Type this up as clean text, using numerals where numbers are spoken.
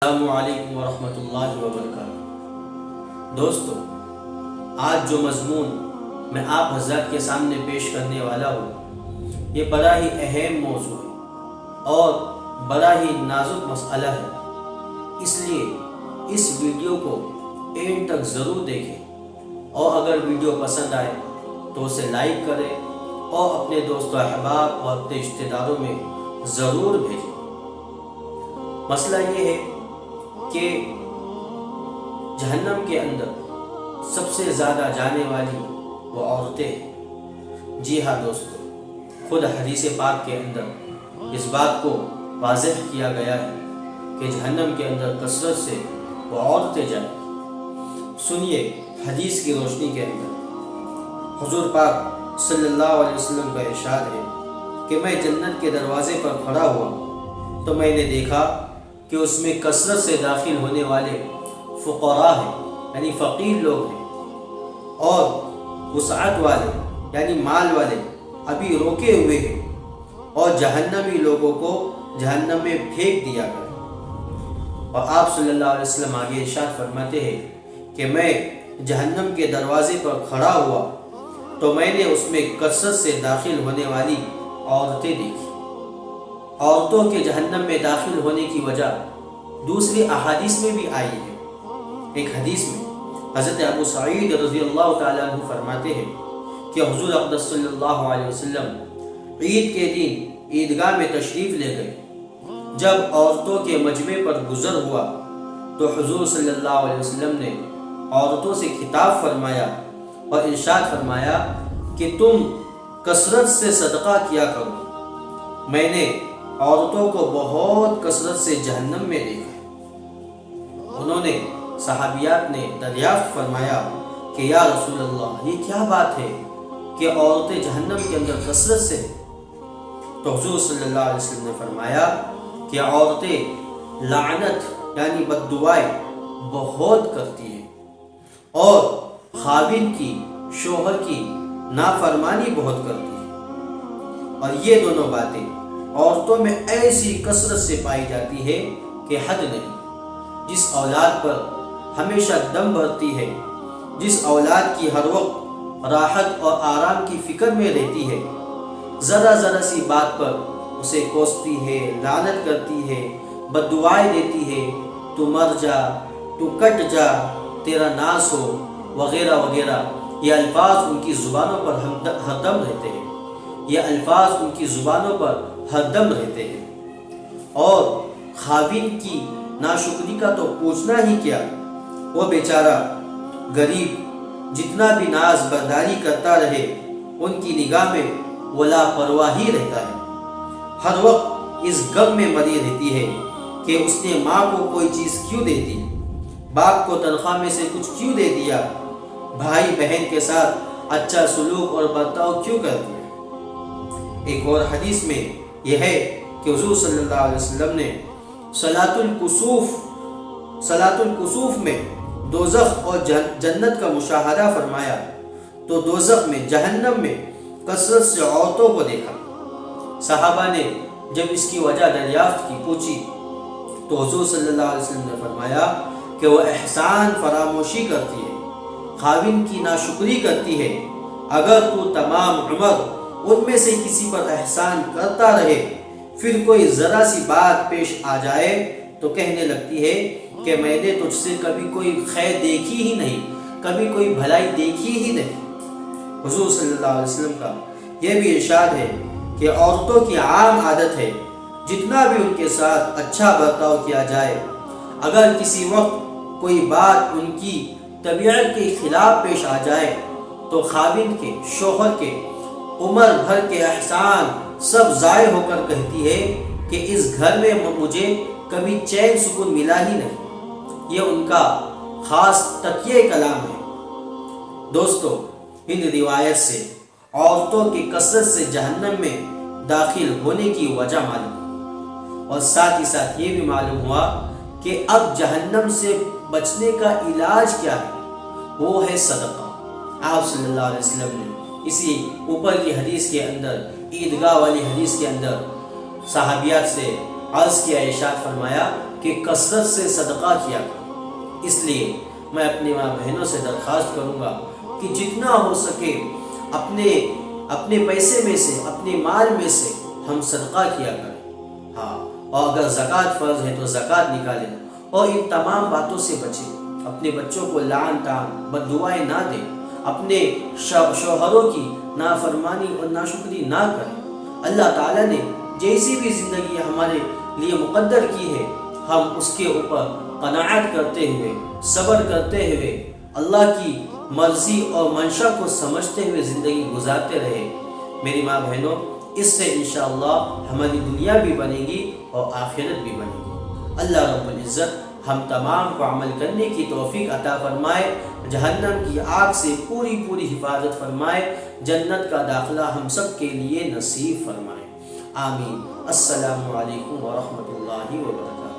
السلام علیکم ورحمۃ اللہ وبرکاتہ۔ دوستو، آج جو مضمون میں آپ حضرات کے سامنے پیش کرنے والا ہوں، یہ بڑا ہی اہم موضوع ہے اور بڑا ہی نازک مسئلہ ہے، اس لیے اس ویڈیو کو اینڈ تک ضرور دیکھیں، اور اگر ویڈیو پسند آئے تو اسے لائک کریں اور اپنے دوست و احباب اور اپنے رشتہ داروں میں ضرور بھیجیں۔ مسئلہ یہ ہے کہ جہنم کے اندر سب سے زیادہ جانے والی وہ عورتیں ہیں۔ جی ہاں دوستو، خود حدیث پاک کے اندر اس بات کو واضح کیا گیا ہے کہ جہنم کے اندر کثرت سے وہ عورتیں جائیں۔ سنیے حدیث کی روشنی کے اندر حضور پاک صلی اللہ علیہ وسلم کا ارشاد ہے کہ میں جنت کے دروازے پر کھڑا ہوا تو میں نے دیکھا کہ اس میں کثرت سے داخل ہونے والے فقراء ہیں، یعنی فقیر لوگ ہیں، اور وسعت والے یعنی مال والے ابھی روکے ہوئے ہیں، اور جہنمی لوگوں کو جہنم میں پھینک دیا گیا۔ اور آپ صلی اللہ علیہ وسلم آگے ارشاد فرماتے ہیں کہ میں جہنم کے دروازے پر کھڑا ہوا تو میں نے اس میں کثرت سے داخل ہونے والی عورتیں دیکھی۔ عورتوں کے جہنم میں داخل ہونے کی وجہ دوسری احادیث میں بھی آئی ہے۔ ایک حدیث میں حضرت ابو سعید رضی اللہ تعالیٰ عنہ فرماتے ہیں کہ حضور اقدس صلی اللہ علیہ وسلم عید کے دن عیدگاہ میں تشریف لے گئے۔ جب عورتوں کے مجمع پر گزر ہوا تو حضور صلی اللہ علیہ وسلم نے عورتوں سے خطاب فرمایا اور ارشاد فرمایا کہ تم کثرت سے صدقہ کیا کرو۔ میں نے عورتوں کو بہت کثرت سے جہنم میں دیکھا۔ انہوں نے صحابیات نے دریافت فرمایا کہ یا رسول اللہ، یہ کیا بات ہے کہ عورتیں جہنم کے اندر کثرت سے ہیں؟ تو حضور صلی اللہ علیہ وسلم نے فرمایا کہ عورتیں لعنت یعنی بد دعائیں بہت کرتی ہیں، اور خاوند کی، شوہر کی نافرمانی بہت کرتی ہیں، اور یہ دونوں باتیں عورتوں میں ایسی کثرت سے پائی جاتی ہے کہ حد نہیں۔ جس اولاد پر ہمیشہ دم بھرتی ہے، جس اولاد کی ہر وقت راحت اور آرام کی فکر میں رہتی ہے، ذرا ذرا سی بات پر اسے کوستی ہے، لعنت کرتی ہے، بد دعائیں دیتی ہے، تو مر جا، تو کٹ جا، تیرا ناس ہو، وغیرہ وغیرہ، یہ الفاظ ان کی زبانوں پر ہر دم رہتے ہیں، یہ الفاظ ان کی زبانوں پر ہر دم رہتے ہیں۔ اور خاوند کی ناشکری کا تو پوچھنا ہی کیا، وہ بیچارہ غریب جتنا بھی ناز برداری کرتا رہے، ان کی نگاہ میں وہ لاپرواہی رہتا ہے، ہر وقت اس غم میں مری رہتی ہے کہ اس نے ماں کو کوئی چیز کیوں دے دی، باپ کو تنخواہ میں سے کچھ کیوں دے دیا، بھائی بہن کے ساتھ اچھا سلوک اور برتاؤ کیوں کر دیا۔ ایک اور حدیث میں یہ ہے کہ حضور صلی اللہ علیہ وسلم نے صلاۃ الکسوف میں دوزخ اور جنت کا مشاہدہ فرمایا تو دوزخ میں، جہنم میں کثرت سے عورتوں کو دیکھا۔ صحابہ نے جب اس کی وجہ دریافت کی، پوچھی، تو حضور صلی اللہ علیہ وسلم نے فرمایا کہ وہ احسان فراموشی کرتی ہے، خاوند کی ناشکری کرتی ہے۔ اگر تو تمام عمر ان میں سے کسی پر احسان کرتا رہے، پھر کوئی ذرا سی بات پیش آ جائے تو کہنے لگتی ہے کہ میں نے تجھ سے کبھی کوئی خیر دیکھی ہی نہیں، کبھی کوئی بھلائی دیکھی ہی نہیں۔ حضور صلی اللہ علیہ وسلم کا یہ بھی ارشاد ہے کہ عورتوں کی عام عادت ہے جتنا بھی ان کے ساتھ اچھا برتاؤ کیا جائے، اگر کسی وقت کوئی بات ان کی طبیعت کے خلاف پیش آ جائے تو خاوند کے، شوہر کے عمر بھر کے احسان سب ضائع ہو کر کہتی ہے کہ اس گھر میں مجھے کبھی چین سکون ملا ہی نہیں۔ یہ ان کا خاص تکیہ کلام ہے۔ دوستو، ان روایت سے عورتوں کی کثرت سے جہنم میں داخل ہونے کی وجہ معلوم، اور ساتھ ہی ساتھ یہ بھی معلوم ہوا کہ اب جہنم سے بچنے کا علاج کیا ہے، وہ ہے صدقہ۔ آپ صلی اللہ علیہ وسلم نے اسی اوپر کی حدیث کے اندر، عیدگاہ والی حدیث کے اندر صحابیات سے عرض کیا، ارشاد فرمایا کہ کثرت سے صدقہ کیا کرو۔ اس لیے میں اپنی ماں بہنوں سے درخواست کروں گا کہ جتنا ہو سکے اپنے پیسے میں سے، اپنے مال میں سے ہم صدقہ کیا کریں۔ ہاں، اور اگر زکوٰۃ فرض ہے تو زکوٰۃ نکالیں، اور ان تمام باتوں سے بچیں۔ اپنے بچوں کو لعن طعن بد دعائیں نہ دیں، اپنے شوہروں کی نافرمانی اور ناشکری نہ کریں۔ اللہ تعالیٰ نے جیسی بھی زندگی ہمارے لیے مقدر کی ہے، ہم اس کے اوپر قناعت کرتے ہوئے، صبر کرتے ہوئے، اللہ کی مرضی اور منشا کو سمجھتے ہوئے زندگی گزارتے رہے۔ میری ماں بہنوں، اس سے انشاءاللہ ہماری دنیا بھی بنے گی اور آخرت بھی بنے گی۔ اللہ رب العزت ہم تمام کو عمل کرنے کی توفیق عطا فرمائے، جہنم کی آگ سے پوری حفاظت فرمائے، جنت کا داخلہ ہم سب کے لیے نصیب فرمائے۔ آمین۔ السلام علیکم ورحمۃ اللہ وبرکاتہ۔